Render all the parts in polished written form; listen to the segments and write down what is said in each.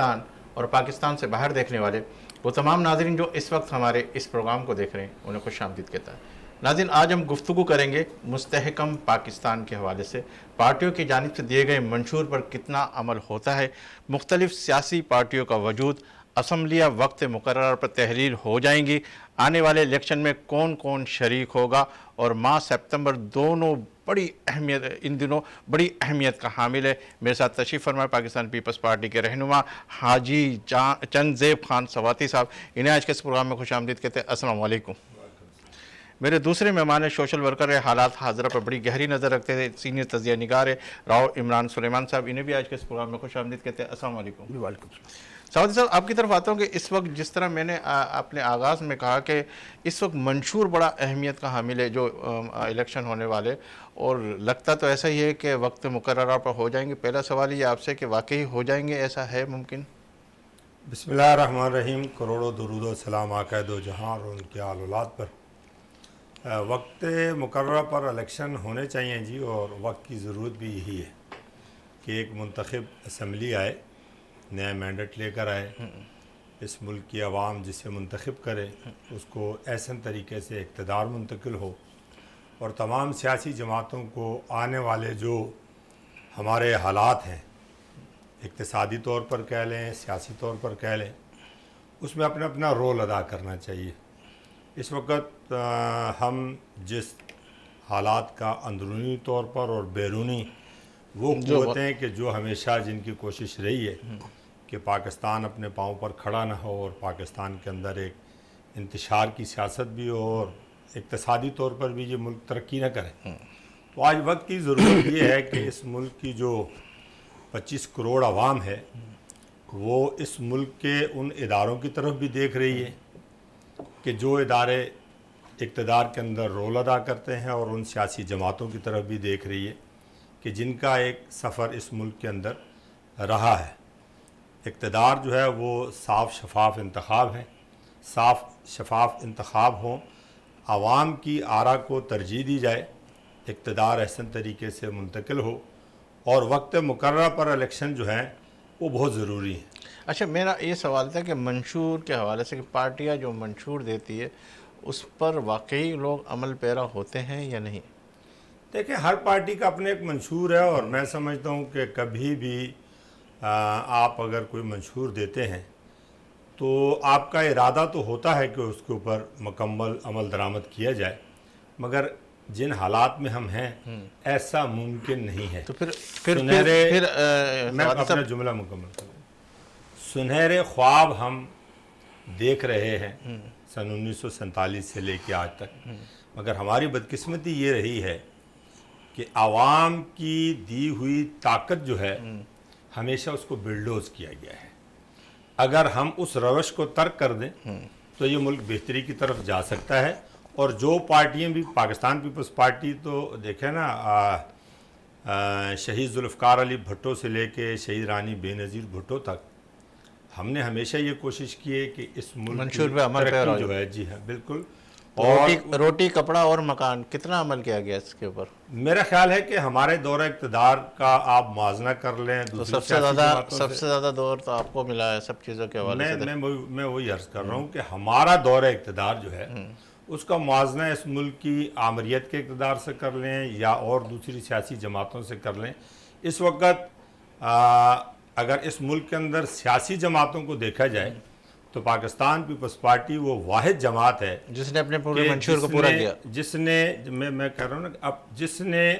پاکستان اور پاکستان سے باہر دیکھنے والے وہ تمام ناظرین جو اس وقت ہمارے اس پروگرام کو دیکھ رہے ہیں انہیں خوش آمدید کہتا ہے۔ ناظرین، آج ہم گفتگو کریں گے مستحکم پاکستان کے حوالے سے، پارٹیوں کی جانب سے دیے گئے منشور پر کتنا عمل ہوتا ہے، مختلف سیاسی پارٹیوں کا وجود، اسمبلیاں وقت مقررہ پر تحلیل ہو جائیں گی، آنے والے الیکشن میں کون کون شریک ہوگا، اور ماہ سپتمبر دونوں بڑی اہمیت، ان دنوں بڑی اہمیت کا حامل ہے۔ میرے ساتھ تشریف فرمائے پاکستان پیپلز پارٹی کے رہنما حاجی چند زیب خان سواتی صاحب، انہیں آج کے اس پروگرام میں خوش آمدید کہتے ہیں۔ السلام علیکم۔ میرے دوسرے مہمان سوشل ورکر ہے، حالات حاضرہ پر بڑی گہری نظر رکھتے تھے، سینئر تجزیہ نگار ہے راؤ عمران سلیمان صاحب، انہیں بھی آج کے اس پروگرام میں خوش آمدید کہتے ہیں۔ السلام علیکم۔ وعلیکم السلام۔ سعودی صاحب، آپ کی طرف آتا ہوں کہ اس وقت جس طرح میں نے اپنے آغاز میں کہا کہ اس وقت منشور بڑا اہمیت کا حامل ہے جو الیکشن ہونے والے، اور لگتا تو ایسا ہی ہے کہ وقت مقررہ پر ہو جائیں گے۔ پہلا سوال یہ آپ سے کہ واقعی ہو جائیں گے، ایسا ہے ممکن؟ بسم اللہ الرحمن الرحیم۔ کروڑوں درود و سلام آقا دو جہاں اور ان کے آل اولاد پر۔ وقت مقررہ پر الیکشن ہونے چاہیے جی، اور وقت کی ضرورت بھی یہی ہے کہ ایک منتخب اسمبلی آئے، نیا مینڈیٹ لے کر آئے، اس ملک کی عوام جسے منتخب کرے اس کو احسن طریقے سے اقتدار منتقل ہو، اور تمام سیاسی جماعتوں کو آنے والے جو ہمارے حالات ہیں، اقتصادی طور پر کہہ لیں، سیاسی طور پر کہہ لیں، اس میں اپنا اپنا رول ادا کرنا چاہیے۔ اس وقت ہم جس حالات کا اندرونی طور پر اور بیرونی وہ قوتیں کہ جو ہمیشہ جن کی کوشش رہی ہے کہ پاکستان اپنے پاؤں پر کھڑا نہ ہو، اور پاکستان کے اندر ایک انتشار کی سیاست بھی ہو، اور اقتصادی طور پر بھی یہ ملک ترقی نہ کرے، تو آج وقت کی ضرورت یہ ہے کہ اس ملک کی جو 25 کروڑ عوام ہے وہ اس ملک کے ان اداروں کی طرف بھی دیکھ رہی ہے کہ جو ادارے اقتدار کے اندر رول ادا کرتے ہیں، اور ان سیاسی جماعتوں کی طرف بھی دیکھ رہی ہے کہ جن کا ایک سفر اس ملک کے اندر رہا ہے۔ اقتدار جو ہے وہ صاف شفاف انتخاب ہے، صاف شفاف انتخاب ہوں، عوام کی آرا کو ترجیح دی جائے، اقتدار احسن طریقے سے منتقل ہو، اور وقت مقررہ پر الیکشن جو ہیں وہ بہت ضروری ہیں۔ اچھا، میرا یہ سوال تھا کہ منشور کے حوالے سے کہ پارٹیاں جو منشور دیتی ہے اس پر واقعی لوگ عمل پیرا ہوتے ہیں یا نہیں؟ دیکھیں، ہر پارٹی کا اپنے ایک منشور ہے، اور میں سمجھتا ہوں کہ کبھی بھی آپ اگر کوئی منشور دیتے ہیں تو آپ کا ارادہ تو ہوتا ہے کہ اس کے اوپر مکمل عمل درآمد کیا جائے، مگر جن حالات میں ہم ہیں ایسا ممکن نہیں ہے۔ تو پھر میں اپنا جملہ مکمل کروں۔ سنہرے خواب ہم دیکھ رہے ہیں سن 1947 سے لے کے آج تک، مگر ہماری بدقسمتی یہ رہی ہے کہ عوام کی دی ہوئی طاقت جو ہے ہمیشہ اس کو بلڈوز کیا گیا ہے۔ اگر ہم اس روش کو ترک کر دیں تو یہ ملک بہتری کی طرف جا سکتا ہے، اور جو پارٹیاں بھی، پاکستان پیپلز پارٹی تو دیکھیں نا، شہید ذوالفقار علی بھٹو سے لے کے شہید رانی بے نظیر بھٹو تک ہم نے ہمیشہ یہ کوشش کی ہے کہ اس ملک کی ترقی جو ہے، جی ہاں بالکل، روٹی کپڑا اور مکان، کتنا عمل کیا گیا اس کے اوپر؟ میرا خیال ہے کہ ہمارے دور اقتدار کا آپ موازنہ کر لیں تو سب سے زیادہ دور تو آپ کو ملا ہے سب چیزوں کے حوالے سے۔ میں وہی عرض کر رہا ہوں کہ ہمارا دور اقتدار جو ہے اس کا موازنہ اس ملک کی آمریت کے اقتدار سے کر لیں یا اور دوسری سیاسی جماعتوں سے کر لیں۔ اس وقت اگر اس ملک کے اندر سیاسی جماعتوں کو دیکھا جائے تو پاکستان پیپلز پارٹی وہ واحد جماعت ہے جس نے اپنے پورے منشور کو پورا کیا، جس نے، میں کہہ رہا ہوں نا، جس نے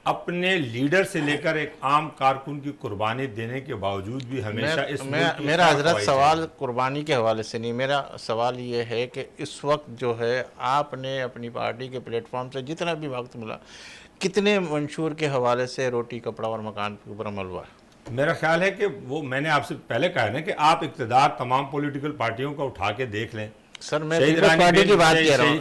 اپنے لیڈر سے لے کر ایک عام کارکن کی قربانی دینے کے باوجود بھی ہمیشہ اس ملک کی میرا حضرت سوال قربانی کے حوالے سے نہیں، میرا سوال یہ ہے کہ اس وقت جو ہے آپ نے اپنی پارٹی کے پلیٹ فارم سے جتنا بھی وقت ملا کتنے منشور کے حوالے سے روٹی کپڑا اور مکان کے اوپر عمل ہوا ہے؟ میرا خیال ہے کہ وہ میں نے آپ سے پہلے کہا نا کہ آپ اقتدار تمام پولیٹیکل پارٹیوں کا اٹھا کے دیکھ لیں۔ سر میں پیپلز پارٹی کی بات کر رہا ہوں،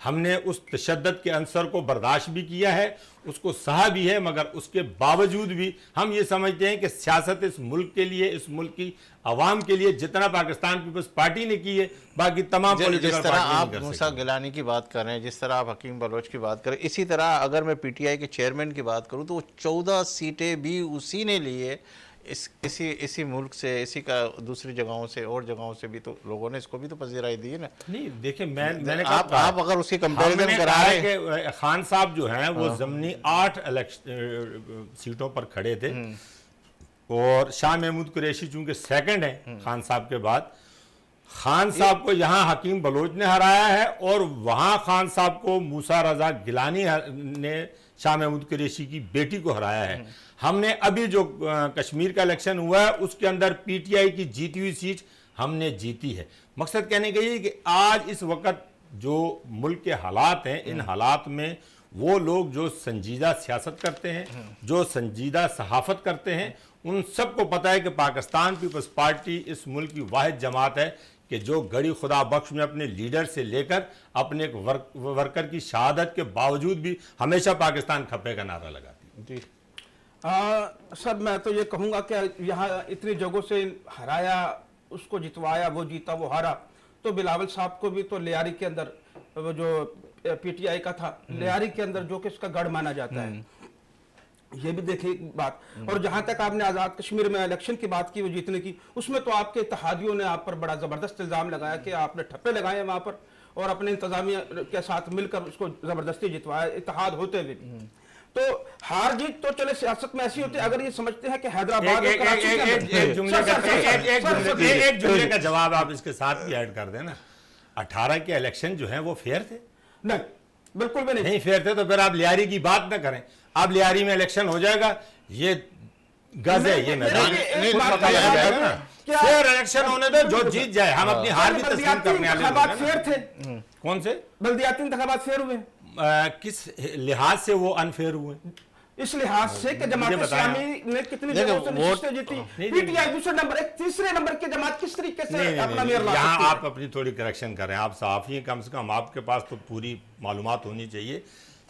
ہم نے اس تشدد کے عنصر کو برداشت بھی کیا ہے، اس کو سہا بھی ہے، مگر اس کے باوجود بھی ہم یہ سمجھتے ہیں کہ سیاست اس ملک کے لیے، اس ملک کی عوام کے لیے جتنا پاکستان پیپلز پارٹی نے کی ہے باقی تمام جس پولیٹیکل طرح پارٹیاں آپ نہیں کر موسیٰ سکتی۔ گیلانی کی بات کر رہے ہیں، جس طرح آپ حکیم بلوچ کی بات کریں، اسی طرح اگر میں پی ٹی آئی کے چیئرمین کی بات کروں تو وہ 14 سیٹیں بھی اسی نے لیے، اسی ملک سے، اسی کا دوسری جگہوں سے اور جگہوں سے بھی، تو لوگوں نے اس کو بھی تو پذیرائی دی ہے نا۔ نہیں دیکھیں، میں نے کہا آپ اگر اس کی ہم کمپیریزن نے کرا کہا رہے ہے کہ خان صاحب جو ہیں وہ ضمنی 8 سیٹوں پر کھڑے تھے، اور شاہ محمود قریشی چونکہ سیکنڈ ہیں خان صاحب کے بعد، خان صاحب کو یہاں حکیم بلوچ نے ہرایا ہے، اور وہاں خان صاحب کو موسیٰ رضا گیلانی نے شاہ محمود قریشی کی بیٹی کو ہرایا ہے۔ ہم نے ابھی جو کشمیر کا الیکشن ہوا ہے اس کے اندر پی ٹی آئی کی جیتی ہوئی سیٹ ہم نے جیتی ہے۔ مقصد کہنے کا یہ کہ آج اس وقت جو ملک کے حالات ہیں، ان حالات میں وہ لوگ جو سنجیدہ سیاست کرتے ہیں، جو سنجیدہ صحافت کرتے ہیں، ان سب کو پتہ ہے کہ پاکستان پیپلز پارٹی اس ملک کی واحد جماعت ہے کہ جو گڑی خدا بخش میں اپنے لیڈر سے لے کر اپنے ایک ورکر کی شہادت کے باوجود بھی ہمیشہ پاکستان کھپے کا نعرہ لگاتی ہے۔ جی سر میں تو یہ کہوں گا کہ یہاں اتنی جگہوں سے ہرایا، اس کو جتوایا، وہ جیتا وہ ہارا، تو بلاول صاحب کو بھی تو لیاری کے اندر، وہ جو پی ٹی آئی کا تھا لیاری کے اندر، جو کہ اس کا گڑھ مانا جاتا ہے، یہ بھی دیکھیں ایک بات۔ اور جہاں تک آپ نے آزاد کشمیر میں الیکشن کی بات کی، وہ جیتنے کی، اس میں تو آپ کے اتحادیوں نے آپ پر بڑا زبردست الزام لگایا کہ آپ نے ٹھپے لگائے وہاں پر، اور اپنے انتظامیہ کے ساتھ مل کر اس کو زبردستی جتوایا، اتحاد ہوتے ہوئے بھی۔ تو ہار جیت تو چلے سیاست میں ایسی ہوتی ہے، اگر یہ سمجھتے ہیں کہ حیدرآباد اور کراچی کے اندر- ایک جملے کا جواب آپ اس کے ساتھ بھی ایڈ کر دیں نا۔ 18 کے الیکشن جو ہیں وہ فیئر تھے؟ نہیں، بالکل بھی نہیں۔ نہیں فیئر تھے تو پھر آپ لیاری کی بات نہ کریں۔ اب لیاری میں الیکشن ہو جائے گا، یہ گز ہے، یہ میدان فیئر الیکشن ہونے دو، جو جیت جائے، ہم اپنی ہار بھی تسلیم کرنے والے انتخابات فیئر تھے۔ کون سے بلدیاتی انتخابات فیئر ہوئے؟ کس لحاظ سے وہ انفیئر ہوئے؟ اس لحاظ سے کہ جماعت اسلامی نے کتنی جگہوں سے نشستیں جیتی، پی ٹی آئی دوسرے نمبر، ایک تیسرے نمبر کی جماعت کس طریقے سے اپنا میئر لا سکتی ہے؟ یہاں آپ اپنی تھوڑی کریکشن کر رہے ہیں، آپ صحافی ہیں، کم سے کم آپ کے پاس تو پوری معلومات ہونی چاہیے۔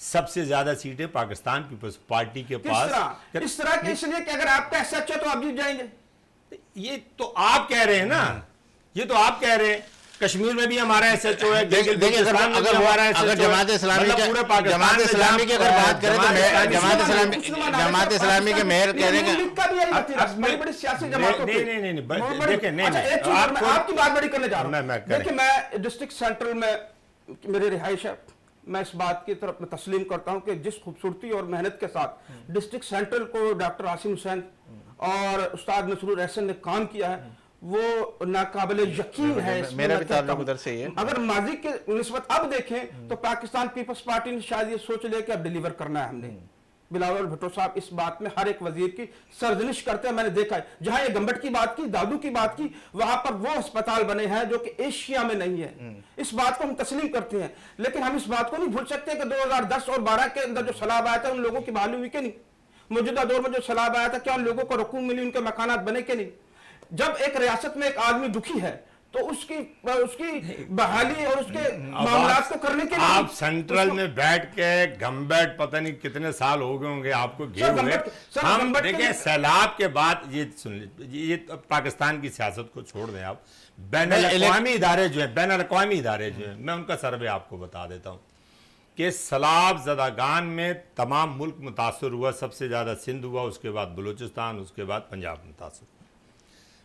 سب سے زیادہ سیٹیں پاکستان پیپلز پارٹی کے پاس، اس طرح کہ اس لیے کہ اگر آپ کا ایسا اچھا تو آپ جیت جائیں گے۔ یہ تو آپ کہہ رہے ہیں نا، یہ تو آپ کہہ رہے ہیں۔ کشمیر میں بھی ہمارا ایس ایچ او ہے، دیکھیں اگر جماعت اسلامی کی اگر بات کریں تو جماعت اسلامی کے میئر کہنے کا بڑی بڑی سیاسی جماعتوں کی، نہیں، آپ کی بات بڑی کرنے جا رہا ہوں۔ دیکھیں میں ڈسٹرکٹ سینٹرل میں میری رہائش ہے، میں اس بات کی طرف میں تسلیم کرتا ہوں کہ جس خوبصورتی اور محنت کے ساتھ ڈسٹرکٹ سینٹرل کو ڈاکٹر عاصم حسین اور استاد مسرور احسن نے کام کیا ہے، وہ ناقابل یقین ہے۔ میرا بھی تعلق ادھر سے ہی ہے۔ اگر ماضی کے نسبت اب دیکھیں تو پاکستان پیپلز پارٹی نے شاید یہ سوچ لیا کہ اب ڈیلیور کرنا ہے ہم نے۔ بلاول بھٹو صاحب اس بات میں ہر ایک وزیر کی سرزنش کرتے ہیں، میں نے دیکھا ہے۔ جہاں یہ گمبٹ کی بات کی، دادو کی بات کی، وہاں پر وہ ہسپتال بنے ہیں جو کہ ایشیا میں نہیں ہے۔ اس بات کو ہم تسلیم کرتے ہیں، لیکن ہم اس بات کو نہیں بھول سکتے کہ 2010 اور 12 کے اندر جو سیلاب آیا تھا ان لوگوں کی بحالی ہوئی کہ نہیں؟ موجودہ دور میں جو سیلاب آیا تھا کیا ان لوگوں کو رقوم ملی، ان کے مکانات بنے کہ نہیں؟ جب ایک ریاست میں ایک آدمی دکھی ہے تو اس کی بحالی اور اس کے معاملات کو کرنے کے لیے آپ سینٹرل میں بیٹھ کے گمبٹ پتہ نہیں کتنے سال ہو گئے ہوں گے آپ کو گھیرے ہوئے۔ ہم دیکھیں سیلاب کے بعد یہ سن لیجیے، یہ پاکستان کی سیاست کو چھوڑ دیں آپ، بین الاقوامی ادارے جو ہیں، میں ان کا سروے آپ کو بتا دیتا ہوں کہ سیلاب زدگان میں تمام ملک متاثر ہوا، سب سے زیادہ سندھ ہوا، اس کے بعد بلوچستان، اس کے بعد پنجاب متاثر ہوا۔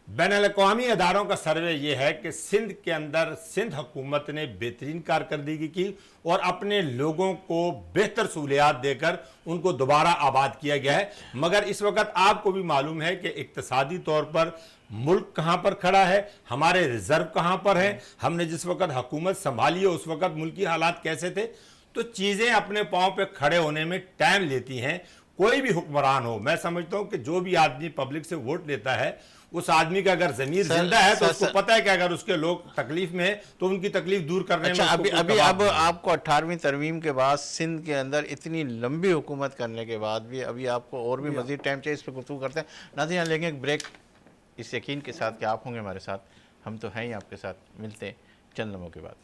بین الاقوامی اداروں کا سروے یہ ہے کہ سندھ کے اندر سندھ حکومت نے بہترین کارکردگی کی اور اپنے لوگوں کو بہتر سہولیات دے کر ان کو دوبارہ آباد کیا گیا ہے۔ مگر اس وقت آپ کو بھی معلوم ہے کہ اقتصادی طور پر ملک کہاں پر کھڑا ہے، ہمارے ریزرو کہاں پر ہیں، ہم نے جس وقت حکومت سنبھالی ہے اس وقت ملکی حالات کیسے تھے، تو چیزیں اپنے پاؤں پہ کھڑے ہونے میں ٹائم لیتی ہیں۔ کوئی بھی حکمران ہو، میں سمجھتا ہوں کہ جو بھی آدمی پبلک سے ووٹ لیتا ہے اس آدمی کا اگر ضمیر زندہ ہے تو اس کو پتہ ہے کہ اگر اس کے لوگ تکلیف میں ہیں تو ان کی تکلیف دور کرنے میں ابھی اب آپ کو 18ویں ترمیم کے بعد سندھ کے اندر اتنی لمبی حکومت کرنے کے بعد بھی ابھی آپ کو اور بھی مزید ٹائم چاہیے، اس پہ گفتگو کرتے ہیں۔ ناظرین لیں گے ایک بریک، اس یقین کے ساتھ کہ آپ ہوں گے ہمارے ساتھ، ہم تو ہیں ہی آپ کے ساتھ، ملتے ہیں چند لمحوں کے بعد۔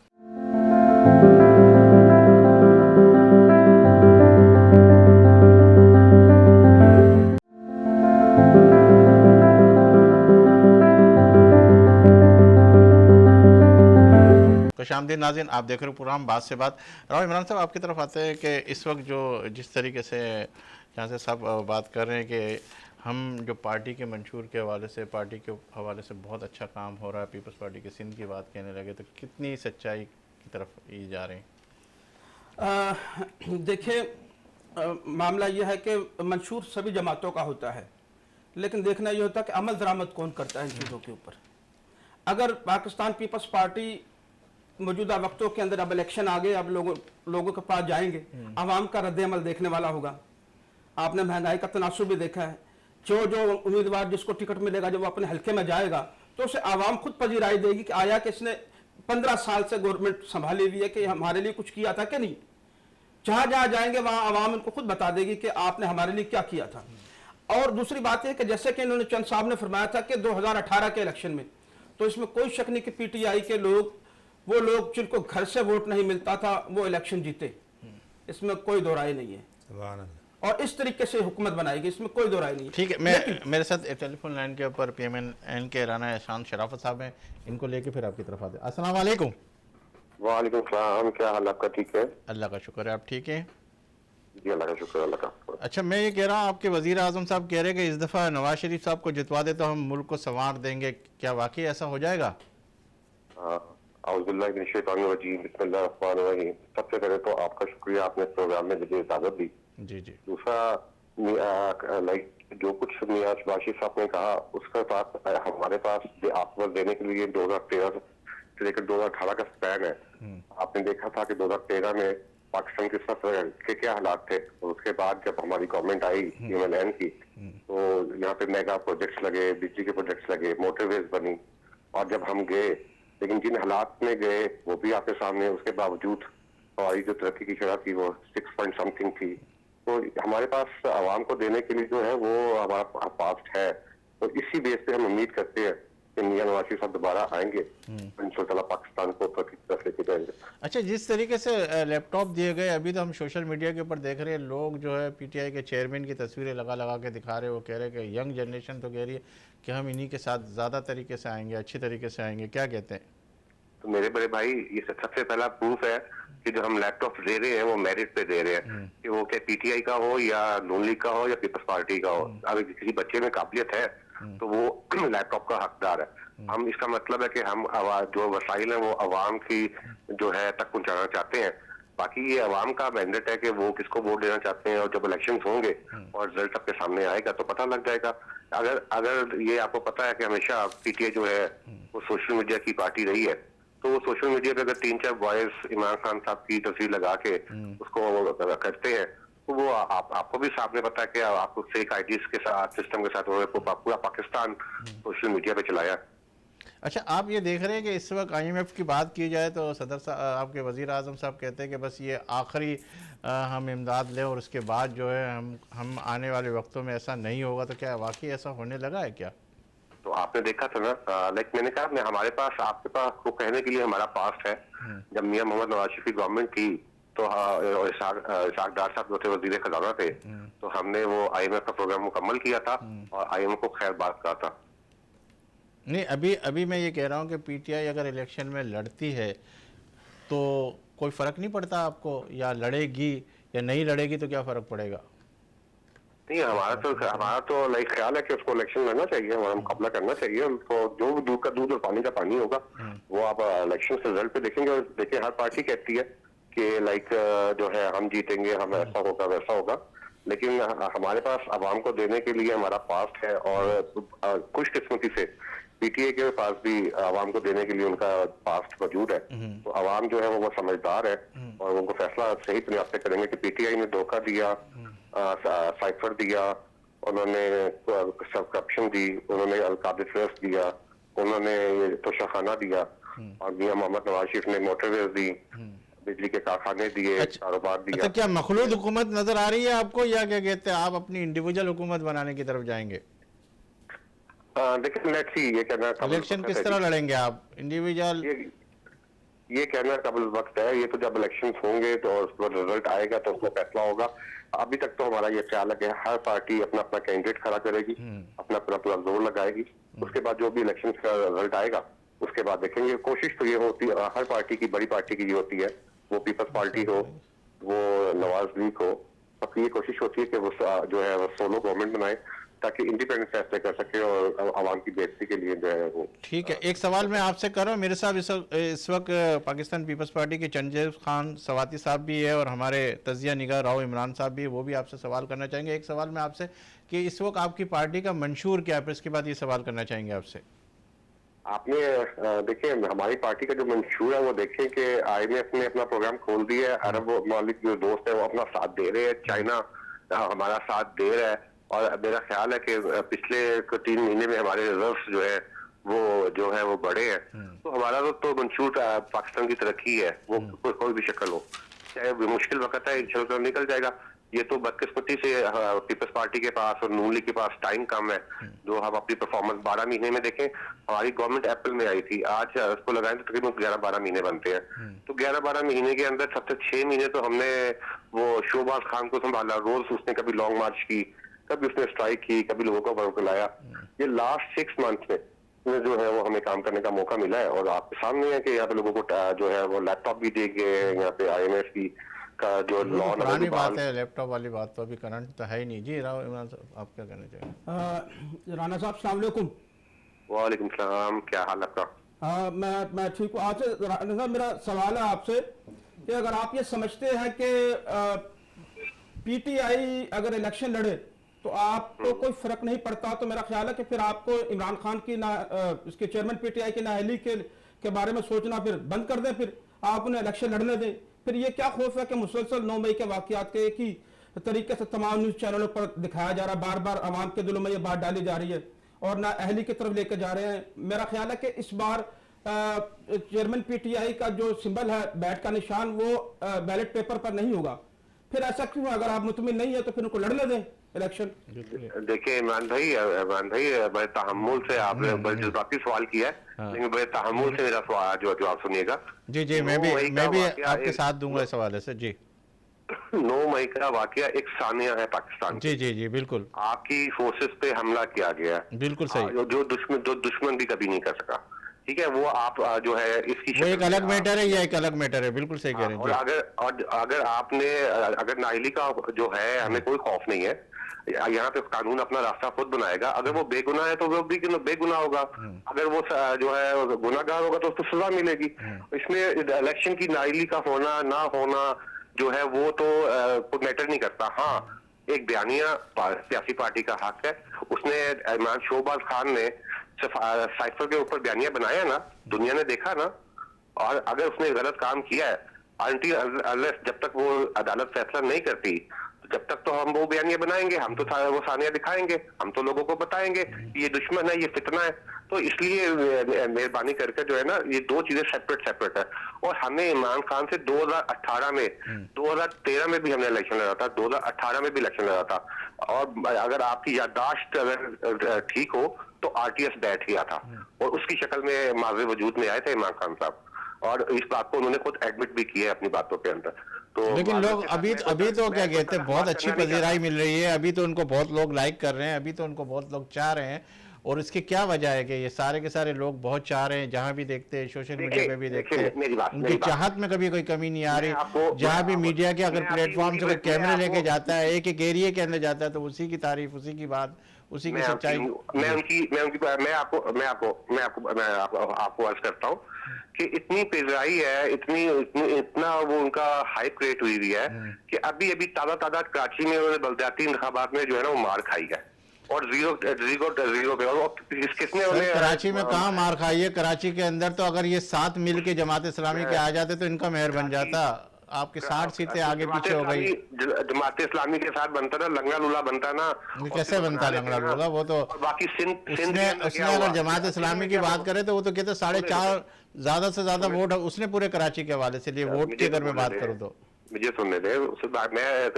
خوش آمدید ناظرین، آپ دیکھ رہے پروگرام بات سے بات۔ راؤ عمران صاحب آپ کی طرف آتے ہیں کہ اس وقت جو جس طریقے سے جہاں سے صاحب بات کر رہے ہیں کہ ہم جو پارٹی کے منشور کے حوالے سے، پارٹی کے حوالے سے بہت اچھا کام ہو رہا ہے، پیپلز پارٹی کے سندھ کی بات کہنے لگے، تو کتنی سچائی کی طرف یہ جا رہے ہیں؟ دیکھیں معاملہ یہ ہے کہ منشور سبھی جماعتوں کا ہوتا ہے، لیکن دیکھنا یہ ہوتا ہے کہ عمل درآمد کون کرتا ہے ان چیزوں کے اوپر۔ اگر پاکستان پیپلز پارٹی موجودہ وقتوں کے اندر اب الیکشن آگے، اب لوگوں کے پاس جائیں گے، عوام کا رد عمل دیکھنے والا ہوگا۔ آپ نے مہنگائی کا تناسب بھی دیکھا ہے، جو امیدوار جس کو ٹکٹ ملے گا جب وہ اپنے حلقے میں جائے گا تو اسے عوام خود پذیرائی دے گی کہ آیا کہ اس نے 15 سال سے گورنمنٹ سنبھالی ہوئی ہے کہ ہمارے لیے کچھ کیا تھا کہ نہیں۔ جہاں جہاں جائیں گے وہاں عوام ان کو خود بتا دے گی کہ آپ نے ہمارے لیے کیا کیا تھا۔ اور دوسری بات یہ کہ جیسے کہ انہوں نے چند صاحب نے فرمایا تھا کہ 2018 کے الیکشن میں، تو اس میں کوئی شک نہیں کہ پی ٹی آئی کے لوگ، وہ لوگ جن کو گھر سے ووٹ نہیں ملتا تھا، وہ الیکشن جیتے، اس میں کوئی دو رائے نہیں ہے، سبحان اللہ۔ اور اس طریقے سے حکومت بنائے گی، اس میں کوئی دو رائے نہیں ہے۔ ٹھیک ہے، میرے ساتھ ٹیلی فون لائن کے اوپر پی ایم این کے رانا احسان شرافت صاحب ہیں، ان کو لے کے پھر آپ کی طرف آتے ہیں۔ السلام علیکم۔ وعلیکم السلام، کیا حال آپ کا؟ ٹھیک ہے؟ اللہ کا شکر ہے، آپ ٹھیک ہیں؟ جی اللہ کا شکر، اللہ کا شکر۔ اچھا، میں یہ کہہ رہا ہوں آپ کے وزیر اعظم صاحب کہہ رہے کہ اس دفعہ نواز شریف صاحب کو جتوا دے تو ہم ملک کو سنوار دیں گے، کیا واقعی ایسا ہو جائے گا؟ اعوذ باللہ من الشیطان الرجیم، بسم اللہ الرحمن الرحیم۔ سب سے پہلے تو آپ کا شکریہ، آپ نے اس پروگرام میں مجھے اجازت دی۔ جی جی۔ دوسرا جو کچھ میاں شباشی صاحب نے کہا اس کے ساتھ ہمارے پاس آپ دینے کے لیے 2013 سے لے کر 2018 کا سپین ہے۔ آپ نے دیکھا تھا کہ 2013 میں پاکستان کے کیا حالات تھے، اور اس کے بعد جب ہماری گورنمنٹ آئی PMLN کی، تو یہاں پہ میگا پروجیکٹس لگے، بجلی کے پروجیکٹس لگے، موٹر ویز بنی، اور جب ہم گئے، لیکن جن حالات میں گئے وہ بھی آپ کے سامنے، اس کے باوجود ہماری جو ترقی کی شرح تھی وہ 6 پوائنٹ سم تھنگ تھی۔ تو ہمارے پاس عوام کو دینے کے لیے جو ہے وہ ہمارا پاسٹ ہے، تو اسی بیس پہ ہم امید کرتے ہیں کہ میاں نواز شریف صاحب دوبارہ آئیں گے، انشاء اللہ پاکستان کو ترقی کی طرف لے کے جائیں گے۔ اچھا، جس طریقے سے لیپ ٹاپ دیے گئے، ابھی تو ہم سوشل میڈیا کے اوپر دیکھ رہے ہیں، لوگ جو ہے پی ٹی آئی کے چیئرمین کی تصویریں لگا کے دکھا رہے ہیں، وہ کہہ رہے ہیں کہ ینگ جنریشن تو کہہ رہی ہے کہ ہم انہی کے ساتھ زیادہ طریقے سے آئیں گے، اچھی طریقے سے آئیں گے، کیا کہتے ہیں؟ تو میرے بڑے بھائی، یہ سب سے پہلا پروف ہے کہ جو ہم لیپ ٹاپ دے رہے ہیں وہ میرٹ پہ دے رہے ہیں، کہ وہ کہ پی ٹی آئی کا ہو یا نون لیگ کا ہو یا پیپلز پارٹی کا ہو، اگر کسی بچے میں قابلیت ہے تو وہ لیپ ٹاپ کا حقدار ہے۔ ہم اس کا مطلب ہے کہ ہم جو وسائل ہیں وہ عوام کی جو ہے تک پہنچانا چاہتے ہیں۔ باقی یہ عوام کا مینڈیٹ ہے کہ وہ کس کو ووٹ دینا چاہتے ہیں، اور جب الیکشنز ہوں گے اور رزلٹ آپ کے سامنے آئے گا تو پتہ لگ جائے گا۔ اگر یہ آپ کو پتہ ہے کہ ہمیشہ پی ٹی آئی جو ہے وہ سوشل میڈیا کی پارٹی رہی ہے، تو وہ سوشل میڈیا پہ اگر 3-4 بوائز عمران خان صاحب کی تصویر لگا کے اس کو کرتے ہیں، تو وہ آپ کو بھی سامنے پتا ہے کہ آپ کو فیک آئی ڈیز کے ساتھ، سسٹم کے ساتھ پورا پاکستان سوشل میڈیا پہ چلایا۔ اچھا، آپ یہ دیکھ رہے ہیں کہ اس وقت آئی ایم ایف کی بات کی جائے تو صدر صاحب، آپ کے وزیر اعظم صاحب کہتے ہیں کہ بس یہ آخری ہم امداد لیں اور اس کے بعد جو ہے ہم آنے والے وقتوں میں ایسا نہیں ہوگا، تو کیا واقعی ایسا ہونے لگا ہے کیا؟ تو آپ نے دیکھا تھا نا، میں نے کہا ہمارے پاس، آپ کے پاس کو کہنے کے لیے ہمارا پاسٹ ہے۔ جب میاں محمد نواز شریف کی گورنمنٹ تھی تو اسحاق ڈار صاحب جو تھے وزیر خزانہ تھے، تو ہم نے وہ آئی ایم ایف کا پروگرام مکمل کیا تھا اور آئی ایم ایف کو خیر بات کہا تھا۔ نہیں، ابھی میں یہ کہہ رہا ہوں کہ پی ٹی آئی اگر الیکشن میں لڑتی ہے تو کوئی فرق نہیں پڑتا آپ کو، یا لڑے گی یا نہیں لڑے گی تو کیا فرق پڑے گا؟ نہیں، ہمارا تو خیال ہے کہ اس کو الیکشن لڑنا چاہیے، ہمارا مقابلہ کرنا چاہیے، ان کو جو دودھ کا دودھ اور پانی کا پانی ہوگا وہ آپ الیکشن سے رزلٹ پہ دیکھیں گے۔ اور دیکھیں، ہر پارٹی کہتی ہے کہ جو ہے ہم جیتیں گے، ہم ایسا ہوگا ویسا ہوگا، لیکن ہمارے پاس عوام کو دینے کے لیے ہمارا پاسٹ ہے، اور خوش قسمتی سے پی ٹی اے کے پاس بھی عوام کو دینے کے لیے ان کا پاسٹ موجود ہے۔ تو عوام جو ہے وہ سمجھدار ہے اور ان کو فیصلہ صحیح بنیاد پہ کریں گے کہ پی ٹی آئی نے دھوکہ دیا، سائفر دیا، انہوں نے کرپشن دی، انہوں نے القابض فیض دیا، انہوں نے توشہ خانہ دیا، اور میاں محمد نواز شریف نے موٹر ویز دی، بجلی کے کارخانے دیے، کاروبار دیا۔ اچھا، کیا مخلوط حکومت نظر آ رہی ہے آپ کو، یا کیا کہتے ہیں آپ اپنی انڈیویجول حکومت بنانے کی طرف جائیں گے؟ لیکن یہ کہنا الیکشن کس طرح لڑیں گے آپ، انڈیویجول؟ یہ کہنا قبل وقت ہے، یہ تو جب الیکشنز ہوں گے تو اس پر رزلٹ آئے گا تو اس میں فیصلہ ہوگا۔ ابھی تک تو ہمارا یہ خیال ہے کہ ہر پارٹی اپنا کینڈیڈیٹ کھڑا کرے گی، اپنا پورا زور لگائے گی، اس کے بعد جو بھی الیکشن کا رزلٹ آئے گا اس کے بعد دیکھیں گے. کوشش تو یہ ہوتی ہے ہر پارٹی کی, بڑی پارٹی کی یہ ہوتی ہے, وہ پیپلز پارٹی ہو, وہ نواز لیگ ہو, اب یہ کوشش ہوتی ہے کہ وہ جو ہے وہ سولو گورنمنٹ بنائے تاکہ انڈیپینڈنٹ فیصلے کر سکے اور عوام کی بہتری کے لیے جو ہے وہ. ٹھیک ہے, ایک سوال میں آپ سے کر رہا ہوں. میرے صاحب اس وقت پاکستان پیپلز پارٹی کے چنجیز خان سواتی صاحب بھی ہے اور ہمارے تجزیہ نگار راؤ عمران صاحب بھی ہے, وہ بھی آپ سے سوال کرنا چاہیں گے. ایک سوال میں آپ سے کہ اس وقت آپ کی پارٹی کا منشور کیا ہے, پھر اس کے بعد یہ سوال کرنا چاہیں گے آپ سے. آپ نے دیکھیں ہماری پارٹی کا جو منشور ہے وہ دیکھیں کہ IMF نے اپنا پروگرام کھول دیا ہے, عرب ممالک جو دوست ہیں وہ اپنا ساتھ دے رہے ہیں, چائنا ہمارا ساتھ دے رہا ہے, اور میرا خیال ہے کہ پچھلے 3 مہینے میں ہمارے ریزروس جو ہے وہ بڑھے ہیں. تو ہمارا تو منشور پاکستان کی ترقی ہے, وہ کوئی بھی شکل ہو, چاہے مشکل وقت ہے انشاءاللہ نکل جائے گا. یہ تو بدقسمتی سے پیپلز پارٹی کے پاس اور نون لیگ کے پاس ٹائم کم ہے, جو ہم اپنی پرفارمنس 12 مہینے میں دیکھیں. ہماری گورنمنٹ اپریل میں آئی تھی, آج اس کو لگائیں تو تقریباً 11-12 مہینے بنتے ہیں. تو 11-12 مہینے کے اندر سب سے 6 مہینے تو ہم نے وہ شہباز خان کو سنبھالا, روز اس نے کبھی لانگ مارچ کی, کبھی اس نے اسٹرائک کی, کبھی لوگوں کو بلایا. یہ لاسٹ 6 منتھ میں جو ہے وہ ہمیں کام کرنے کا موقع ملا ہے, اور آپ کے سامنے ہے کہ یہاں پہ لوگوں کو جو ہے وہ لیپ ٹاپ بھی دے گئے, یہاں پہ IMF کی کا جو پرانی بات ہے, لیپ ٹاپ والی بات تو ابھی کرنٹ تو ہے ہی نہیں. جی راؤ عمران صاحب آپ کیا کہنا چاہیں گے؟ رانا صاحب السلام علیکم. وعلیکم السلام, کیا حال آپ کا؟ میں ٹھیک ہوں. آپ سے رانا صاحب میرا سوال ہے آپ سے کہ اگر آپ یہ سمجھتے ہیں کہ PTI اگر الیکشن لڑے تو آپ کو کوئی فرق نہیں پڑتا, تو میرا خیال ہے کہ پھر آپ کو عمران خان کی اس کے چیئرمین PTI کی نااہلی کے بارے میں سوچنا پھر بند کر دیں, پھر آپ انہیں الیکشن لڑنے دیں. پھر یہ کیا خوف ہے کہ مسلسل 9 مئی کے واقعات کے ایک ہی طریقے سے تمام نیوز چینلوں پر دکھایا جا رہا ہے, بار بار عوام کے دلوں میں یہ بات ڈالی جا رہی ہے اور نہ اہلی کی طرف لے کے جا رہے ہیں. میرا خیال ہے کہ اس بار چیئرمین PTI کا جو سمبل ہے, بیٹ کا نشان, وہ بیلٹ پیپر پر نہیں ہوگا. پھر ایسا کیوں؟ اگر آپ مطمئن نہیں ہے تو پھر ان کو لڑنے دیں الیکشن. دیکھیں عمران بھائی بڑے تحمل سے آپ نے بڑے جذباتی سوال کیا ہے, لیکن بڑے تحمل سے میرا سوال جواب سنیے گا. جی میں بھی آپ کے ساتھ دوں گا اس حوالے سے. جی 9 مئی کا واقعہ ایک ثانیہ ہے پاکستان. جی بالکل. آپ کی فورسز پہ حملہ کیا گیا, بالکل صحیح, جو دشمن بھی کبھی نہیں کر سکا. ٹھیک ہے, وہ آپ جو ہے اس کی وہ ایک الگ میٹر ہے, یہ ایک الگ میٹر ہے. بالکل صحیح کہہ رہے ہیں. اور اگر آپ نے اگر نااہلی کا جو ہے, ہمیں کوئی خوف نہیں ہے, یہاں پہ قانون اپنا راستہ خود بنائے گا. اگر وہ بے گناہ ہے تو وہ بھی بے گناہ ہوگا, اگر وہ جو ہے گناہ گار ہوگا تو اس کو سزا ملے گی. اس میں الیکشن کی نااہلی کا ہونا نہ ہونا جو ہے وہ تو کوئی میٹر نہیں کرتا. ہاں, ایک بیانیہ سیاسی پارٹی کا حق ہے. اس نے شہباز خان نے سائفر کے اوپر بیانیہ بنایا نا, دنیا نے دیکھا نا, اور اگر اس نے غلط کام کیا ہے, جب تک وہ عدالت فیصلہ نہیں کرتی جب تک تو ہم وہ بیانیہ بنائیں گے, ہم تو وہ ثانیہ دکھائیں گے, ہم تو لوگوں کو بتائیں گے یہ دشمن ہے, یہ فتنہ ہے. تو اس لیے مہربانی کر کے جو ہے نا, یہ 2 چیزیں سیپریٹ ہے. اور ہمیں عمران خان سے 2018 میں 2013 میں بھی ہم نے الیکشن لڑا تھا, 2018 میں بھی الیکشن لڑا تھا. اور اگر آپ کی یادداشت اگر ٹھیک ہو تو RTS بیٹھ گیا تھا, اور اس کی شکل میں ماضی وجود میں آئے تھے عمران خان صاحب, اور اس بات کو انہوں نے خود ایڈمٹ بھی کیا ہے اپنی باتوں کے اندر. لیکن لوگ ابھی تو کیا کہتے ہیں, بہت اچھی پذیرائی مل رہی ہے, ابھی تو ان کو بہت لوگ لائک کر رہے ہیں, ابھی تو ان کو بہت لوگ چاہ رہے ہیں. اور اس کی کیا وجہ ہے کہ یہ سارے کے سارے لوگ بہت چاہ رہے ہیں, جہاں بھی دیکھتے ہیں سوشل میڈیا پہ بھی دیکھتے ہیں, ان کی چاہت میں کبھی کوئی کمی نہیں آ رہی. جہاں بھی میڈیا کے اگر پلیٹ فارم سے کوئی کیمرے لے کے جاتا ہے, ایک ایریے کے اندر جاتا ہے, تو اسی کی تعریف, اسی کی بات, اسی کی سچائی. میں آپ کو عرض کرتا ہوں کہ اتنی پذیرائی ہے, اتنا وہ ان کا ہائپ کریٹ ہوئی ہے کہ ابھی تازہ کراچی میں انہوں نے بلدیاتی انتخابات میں جو ہے نا وہ مار کھائی ہے, اور زیرو پہ. اور کس نے کراچی میں کہاں مار کھائی ہے؟ کراچی کے اندر تو اگر یہ 7 مل کے جماعت اسلامی کے آ جاتے تو ان کا مہر بن جاتا. آپ کی 60 سیٹیں آگے پیچھے ہو گئی. جماعت اسلامی کے ساتھ بنتا نا, لنگڑا لولا بنتا نا. کیسے بنتا لنگڑا لولا؟ وہ تو باقی اس نے اگر جماعت اسلامی کی بات کرے تو وہ تو کہتے 4.5 زیادہ سے زیادہ ووٹ اس نے پورے کراچی کے حوالے سے لیے. ووٹ کی اگر میں بات کروں تو مجھے سننے دیں. میں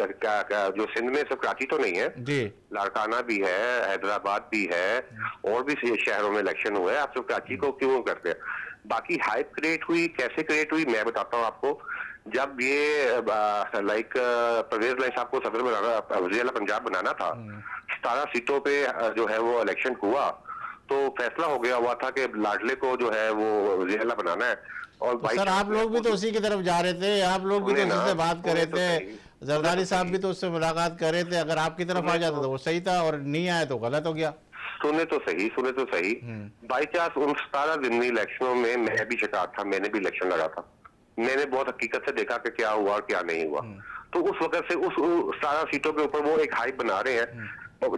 جو سندھ میں صرف کراچی تو نہیں ہے جی, لاڑکانہ بھی ہے, حیدرآباد بھی ہے, اور بھی شہروں میں الیکشن ہوئے. آپ صرف کراچی کو کیوں کرتے ہیں؟ باقی ہائپ کریٹ ہوئی, کیسے کریٹ ہوئی میں بتاتا ہوں آپ کو. جب یہ پرویز لائی صاحب کو صدر بنانا, وزیر اعلیٰ پنجاب بنانا تھا, 17 سیٹوں پہ جو ہے وہ الیکشن ہوا, تو فیصلہ ہو گیا ہوا تھا کہ لاڈلے کو جو ہے وہ وزیر اعلیٰ بنانا ہے. اور سر آپ لوگ بھی تو اسی کی طرف جا رہے تھے, آپ لوگ بھی تو اسی سے بات کر رہے تھے, زرداری صاحب بھی تو اس سے ملاقات کر رہے تھے. اگر آپ کی طرف آ جاتا تو وہ صحیح تھا, اور نہیں آیا تو غلط ہو گیا. سنے تو صحیح بائی چانس ان 17 ضمنی الیکشنوں میں میں بھی شکار تھا, میں نے بھی الیکشن لڑا تھا, میں نے بہت حقیقت سے دیکھا کہ کیا ہوا اور کیا نہیں ہوا. تو اس وقت سے اس 17 سیٹوں کے اوپر وہ ایک ہائپ بنا رہے ہیں.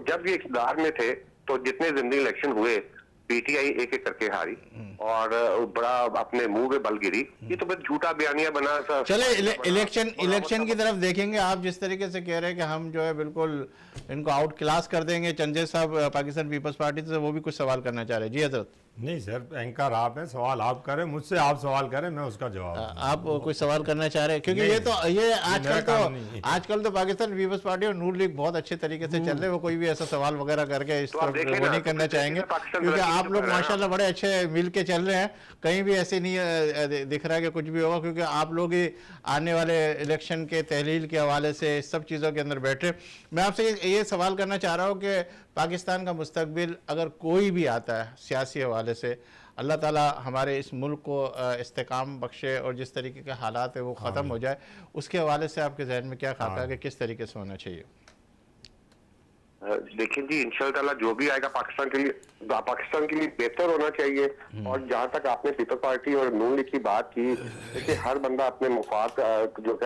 جب یہ اقتدار میں تھے تو جتنے ضمنی الیکشن ہوئے پی ٹی آئی ایک ایک کر کے ہاری اور بڑا اپنے منہ پہ بل گری. یہ تو بس جھوٹا بیانیہ بنا. چلے الیکشن کی طرف دیکھیں گے. آپ جس طریقے سے کہہ رہے ہیں کہ ہم جو ہے بالکل ان کو آؤٹ کلاس کر دیں گے, چنجے صاحب پاکستان پیپلز پارٹی سے وہ بھی کچھ سوال کرنا چاہ رہے ہیں. جی حضرت. نہیں سر, اینکر آپ ہیں, سوال آپ کریں, مجھ سے آپ سوال کریں, میں اس کا جواب آپ کوئی سوال کرنا چاہ رہے ہیں, کیونکہ یہ آج کل تو پاکستان پیپلز پارٹی اور نور لیگ بہت اچھے طریقے سے چل رہے ہیں. وہ کوئی بھی ایسا سوال وغیرہ کر کے اس طرف وہ نہیں کرنا چاہیں گے, کیونکہ آپ لوگ ماشاءاللہ بڑے اچھے مل کے چل رہے ہیں. کہیں بھی ایسے نہیں دکھ رہا ہے کہ کچھ بھی ہوگا, کیونکہ آپ لوگ ہی آنے والے الیکشن کے تحلیل کے حوالے سے سب چیزوں کے اندر بیٹھے. میں آپ سے یہ سوال کرنا چاہ رہا ہوں کہ پاکستان کا مستقبل اگر کوئی بھی آتا ہے سیاسی حوالے سے, اللہ تعالیٰ ہمارے اس ملک کو استحکام بخشے اور جس طریقے کے حالات ہے وہ ختم ہو جائے, اس کے حوالے سے آپ کے ذہن میں کیا خاکہ ہے کہ کس طریقے سے ہونا چاہیے؟ دیکھیں جی, انشاءاللہ تعالیٰ جو بھی آئے گا پاکستان کے لیے بہتر ہونا چاہیے. اور جہاں تک آپ نے پیپل پارٹی اور نون لیگ کی بات کی, دیکھیں ہر بندہ اپنے مفاد جو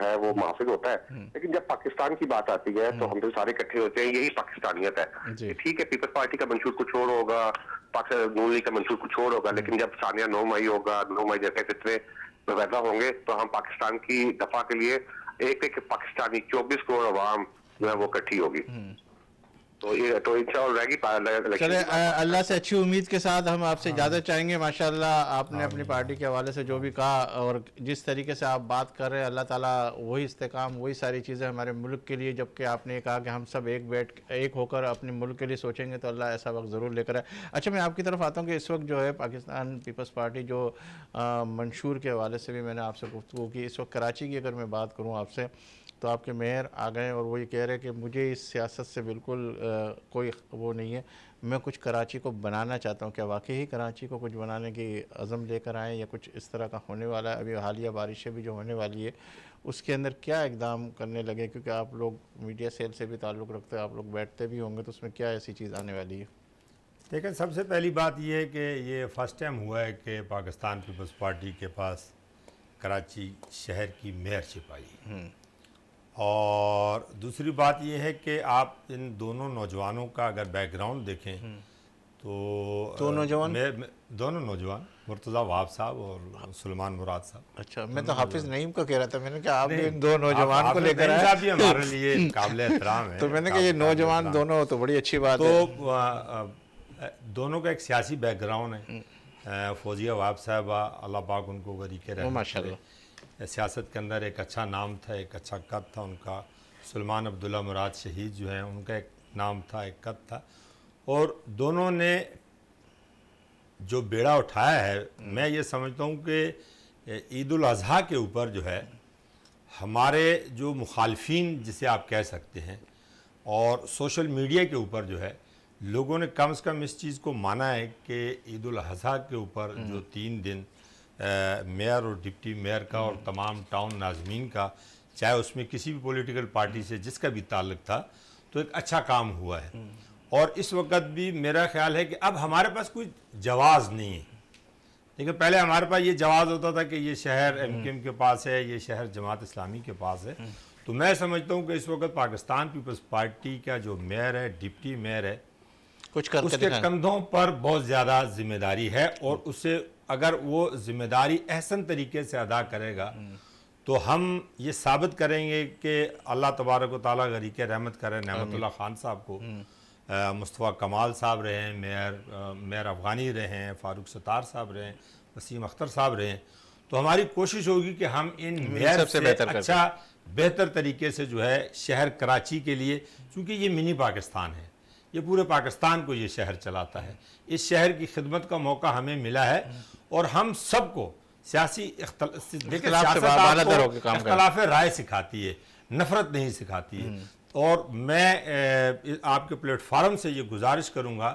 ہے وہ محافظ ہوتا ہے, لیکن جب پاکستان کی بات آتی ہے تو ہم تو سارے اکٹھے ہوتے ہیں. یہی پاکستانیت ہے. ٹھیک ہے, پیپل پارٹی کا منشور کچھ اور ہوگا, نون لیگ کا منشور کچھ اور ہوگا, لیکن جب ثانیہ 9 مئی ہوگا, 9 مئی جیسے فتنے پیدا ہوں گے تو ہم پاکستان کی دفاع کے لیے ایک پاکستانی 24 کروڑ عوام جو ہے وہ اکٹھی ہوگی. تو انشاءاللہ رہے گی. چلے اللہ سے اچھی امید کے ساتھ ہم آپ سے اجازت چاہیں گے. ماشاءاللہ آپ نے اپنی پارٹی کے حوالے سے جو بھی کہا اور جس طریقے سے آپ بات کر رہے ہیں, اللہ تعالیٰ وہی استحکام وہی ساری چیزیں ہمارے ملک کے لیے, جبکہ آپ نے کہا کہ ہم سب ایک ہو کر اپنے ملک کے لیے سوچیں گے تو اللہ ایسا وقت ضرور لے کر آئے. اچھا, میں آپ کی طرف آتا ہوں کہ اس وقت جو ہے پاکستان پیپلز پارٹی جو منشور کے حوالے سے بھی میں نے آپ سے گفتگو کی. اس وقت کراچی کی اگر میں بات کروں آپ سے تو آپ کے میئر آ گئے اور وہ یہ کہہ رہے کہ مجھے اس سیاست سے بالکل کوئی وہ نہیں ہے, میں کچھ کراچی کو بنانا چاہتا ہوں. کیا واقعی کراچی کو کچھ بنانے کی عزم لے کر آئیں یا کچھ اس طرح کا ہونے والا ہے؟ ابھی حالیہ بارشیں بھی جو ہونے والی ہے اس کے اندر کیا اقدام کرنے لگے, کیونکہ آپ لوگ میڈیا سیل سے بھی تعلق رکھتے ہیں, آپ لوگ بیٹھتے بھی ہوں گے, تو اس میں کیا ایسی چیز آنے والی ہے؟ دیکھیں, سب سے پہلی بات یہ ہے کہ یہ فرسٹ ٹائم ہوا ہے کہ پاکستان پیپلز پارٹی کے پاس کراچی شہر کی میئرشپ آئی. اور دوسری بات یہ ہے کہ آپ ان دونوں نوجوانوں کا اگر بیک گراؤنڈ دیکھیں تو دونوں نوجوان مرتضیٰ وہاب صاحب اور سلمان مراد صاحب. اچھا, میں تو حافظ نعیم کو کہہ رہا تھا, میں نے کہا آپ بھی ان دو نوجوان کو لے کر آئے. بھی ہمارے لیے قابل احترام ہے, تو میں نے کہا یہ نوجوان دونوں تو بڑی اچھی بات ہے. تو دونوں کا ایک سیاسی بیک گراؤنڈ ہے. فوزیہ وہاب صاحبہ اللہ پاک ان کو غریق رحمت ماشاءاللہ سیاست کے اندر ایک اچھا نام تھا, ایک اچھا قد تھا ان کا. سلمان عبداللہ مراد شہید جو ہیں ان کا ایک نام تھا, ایک قد تھا. اور دونوں نے جو بیڑا اٹھایا ہے, میں یہ سمجھتا ہوں کہ عید الاضحیٰ کے اوپر جو ہے ہمارے جو مخالفین جسے آپ کہہ سکتے ہیں اور سوشل میڈیا کے اوپر جو ہے لوگوں نے کم از کم اس چیز کو مانا ہے کہ عید الاضحیٰ کے اوپر جو 3 دن میئر اور ڈپٹی میئر کا اور تمام ٹاؤن ناظمین کا, چاہے اس میں کسی بھی پولیٹیکل پارٹی سے جس کا بھی تعلق تھا, تو ایک اچھا کام ہوا ہے. اور اس وقت بھی میرا خیال ہے کہ اب ہمارے پاس کوئی جواز نہیں ہے. لیکن پہلے ہمارے پاس یہ جواز ہوتا تھا کہ یہ شہر ایم کیو ایم کے پاس ہے, یہ شہر جماعت اسلامی کے پاس ہے. تو میں سمجھتا ہوں کہ اس وقت پاکستان پیپلز پارٹی کا جو میئر ہے, ڈپٹی میئر ہے, اس کے کندھوں پر بہت زیادہ ذمہ داری ہے. اور اسے اگر وہ ذمہ داری احسن طریقے سے ادا کرے گا تو ہم یہ ثابت کریں گے کہ اللہ تبارک و تعالیٰ غریق رحمت کرے نعمت اللہ خان صاحب کو, مصطفیٰ کمال صاحب رہے ہیں, میئر افغانی رہے ہیں, فاروق ستار صاحب رہے ہیں, وسیم اختر صاحب رہے ہیں. تو ہماری کوشش ہوگی کہ ہم ان میئر سے اچھا بہتر طریقے سے جو ہے شہر کراچی کے لیے, چونکہ یہ منی پاکستان ہے, یہ پورے پاکستان کو یہ شہر چلاتا ہے, اس شہر کی خدمت کا موقع ہمیں ملا ہے. اور ہم سب کو سیاسی اختلاف رائے سکھاتی ہے, نفرت نہیں سکھاتی ہے. اور میں آپ کے پلیٹ فارم سے یہ گزارش کروں گا